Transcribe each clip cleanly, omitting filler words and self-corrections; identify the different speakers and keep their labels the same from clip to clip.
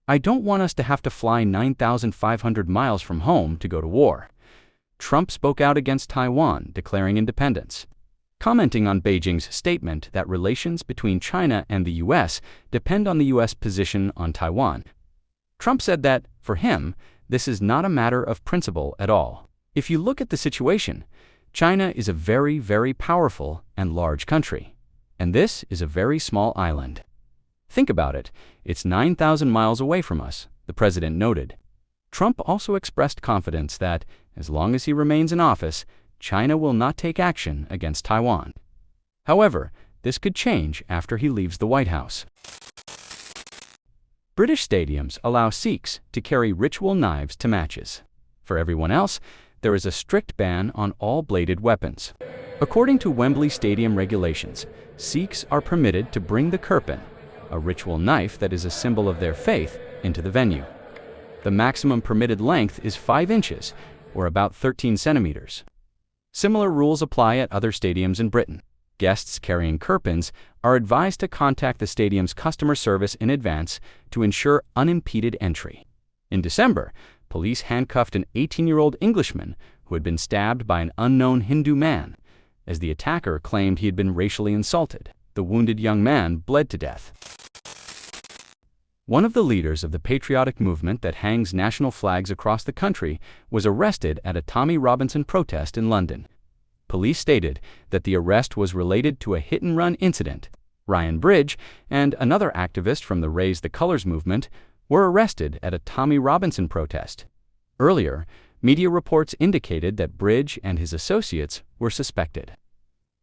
Speaker 1: "I don't want us to have to fly 9,500 miles from home to go to war." Trump spoke out against Taiwan, declaring independence. Commenting on Beijing's statement that relations between China and the U.S. depend on the U.S. position on Taiwan, Trump said that, for him, this is not a matter of principle at all. "If you look at the situation, China is a very, very powerful and large country, and this is a very small island. Think about it, it's 9,000 miles away from us," the president noted. Trump also expressed confidence that, as long as he remains in office, China will not take action against Taiwan. However, this could change after he leaves the White House. British stadiums allow Sikhs to carry ritual knives to matches. For everyone else, there is a strict ban on all bladed weapons. According to Wembley Stadium regulations, Sikhs are permitted to bring the kirpan, a ritual knife that is a symbol of their faith, into the venue. The maximum permitted length is 5 inches, or about 13 centimeters. Similar rules apply at other stadiums in Britain. Guests carrying kirpans are advised to contact the stadium's customer service in advance to ensure unimpeded entry. In December, police handcuffed an 18-year-old Englishman who had been stabbed by an unknown Hindu man. As the attacker claimed he had been racially insulted, the wounded young man bled to death. One of the leaders of the patriotic movement that hangs national flags across the country was arrested at a Tommy Robinson protest in London. Police stated that the arrest was related to a hit-and-run incident. Ryan Bridge and another activist from the Raise the Colors movement were arrested at a Tommy Robinson protest. Earlier, media reports indicated that Bridge and his associates were suspected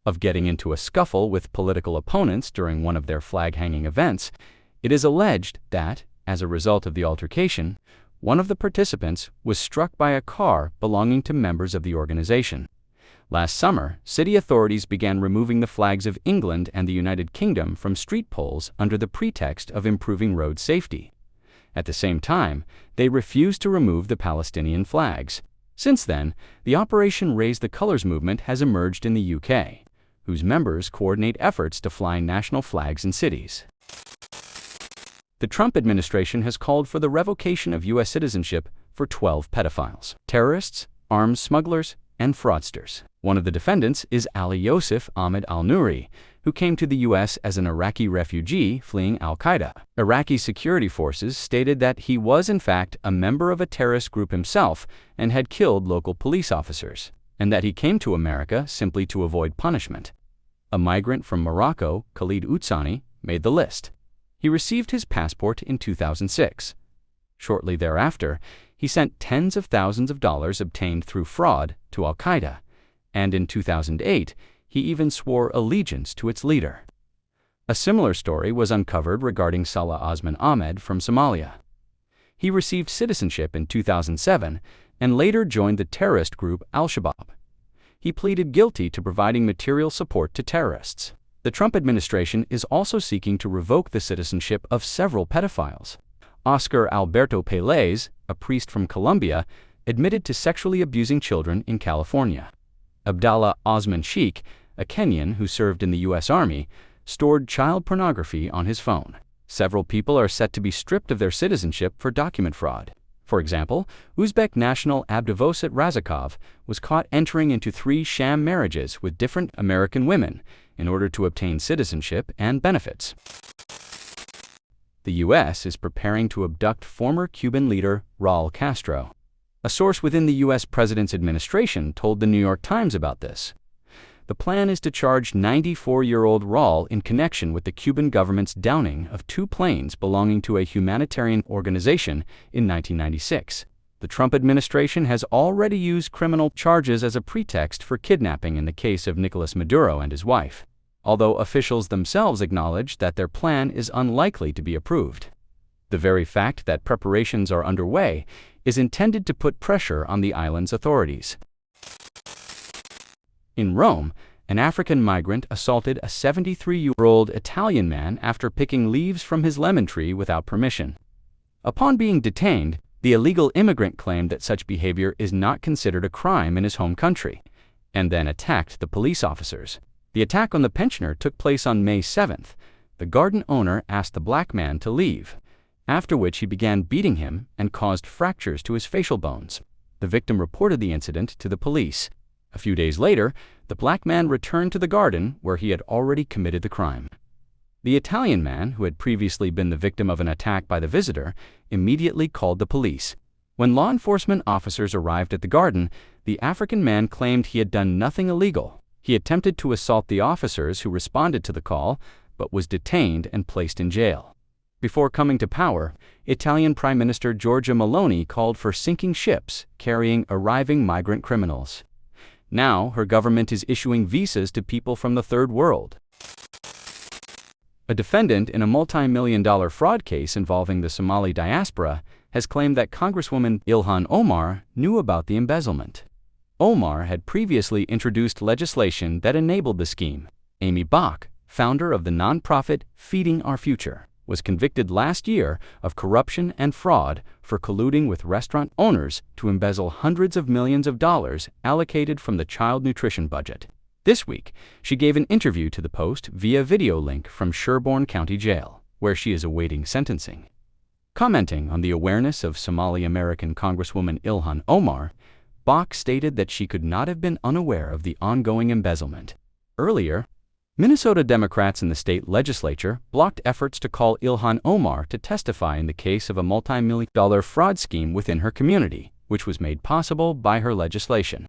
Speaker 1: of getting into a scuffle with political opponents during one of their flag-hanging events. It is alleged that, as a result of the altercation, one of the participants was struck by a car belonging to members of the organization. Last summer, city authorities began removing the flags of England and the United Kingdom from street poles under the pretext of improving road safety. At the same time, they refused to remove the Palestinian flags. Since then, the Operation Raise the Colors movement has emerged in the UK, whose members coordinate efforts to fly national flags in cities. The Trump administration has called for the revocation of U.S. citizenship for 12 pedophiles, terrorists, arms smugglers, and fraudsters. One of the defendants is Ali Yosef Ahmed al-Nouri, who came to the U.S. as an Iraqi refugee fleeing al-Qaeda. Iraqi security forces stated that he was in fact a member of a terrorist group himself and had killed local police officers, and that he came to America simply to avoid punishment. A migrant from Morocco, Khalid Outsani, made the list. He received his passport in 2006. Shortly thereafter, he sent tens of thousands of dollars obtained through fraud to al-Qaeda, and in 2008, he even swore allegiance to its leader. A similar story was uncovered regarding Salah Osman Ahmed from Somalia. He received citizenship in 2007 and later joined the terrorist group Al-Shabaab. He pleaded guilty to providing material support to terrorists. The Trump administration is also seeking to revoke the citizenship of several pedophiles. Oscar Alberto Pelez, a priest from Colombia, admitted to sexually abusing children in California. Abdallah Osman Sheikh, a Kenyan who served in the U.S. Army, stored child pornography on his phone. Several people are set to be stripped of their citizenship for document fraud. For example, Uzbek national Abdivosit Razakov was caught entering into 3 sham marriages with different American women in order to obtain citizenship and benefits. The U.S. is preparing to abduct former Cuban leader Raúl Castro. A source within the U.S. President's administration told the New York Times about this. The plan is to charge 94-year-old Raúl in connection with the Cuban government's downing of 2 planes belonging to a humanitarian organization in 1996. The Trump administration has already used criminal charges as a pretext for kidnapping in the case of Nicolas Maduro and his wife, although officials themselves acknowledge that their plan is unlikely to be approved. The very fact that preparations are underway is intended to put pressure on the island's authorities. In Rome, an African migrant assaulted a 73-year-old Italian man after picking leaves from his lemon tree without permission. Upon being detained, the illegal immigrant claimed that such behavior is not considered a crime in his home country, and then attacked the police officers. The attack on the pensioner took place on May 7th. The garden owner asked the black man to leave, after which he began beating him and caused fractures to his facial bones. The victim reported the incident to the police. A few days later, the black man returned to the garden where he had already committed the crime. The Italian man, who had previously been the victim of an attack by the visitor, immediately called the police. When law enforcement officers arrived at the garden, the African man claimed he had done nothing illegal. He attempted to assault the officers who responded to the call, but was detained and placed in jail. Before coming to power, Italian Prime Minister Giorgia Meloni called for sinking ships carrying arriving migrant criminals. Now, her government is issuing visas to people from the Third World. A defendant in a multi-million-dollar fraud case involving the Somali diaspora has claimed that Congresswoman Ilhan Omar knew about the embezzlement. Omar had previously introduced legislation that enabled the scheme. Amy Bach, founder of the nonprofit Feeding Our Future, was convicted last year of corruption and fraud for colluding with restaurant owners to embezzle hundreds of millions of dollars allocated from the child nutrition budget. This week, she gave an interview to the Post via video link from Sherborne County Jail, where she is awaiting sentencing. Commenting on the awareness of Somali-American Congresswoman Ilhan Omar, Bach stated that she could not have been unaware of the ongoing embezzlement. Earlier, Minnesota Democrats in the state legislature blocked efforts to call Ilhan Omar to testify in the case of a multi-million-dollar fraud scheme within her community, which was made possible by her legislation.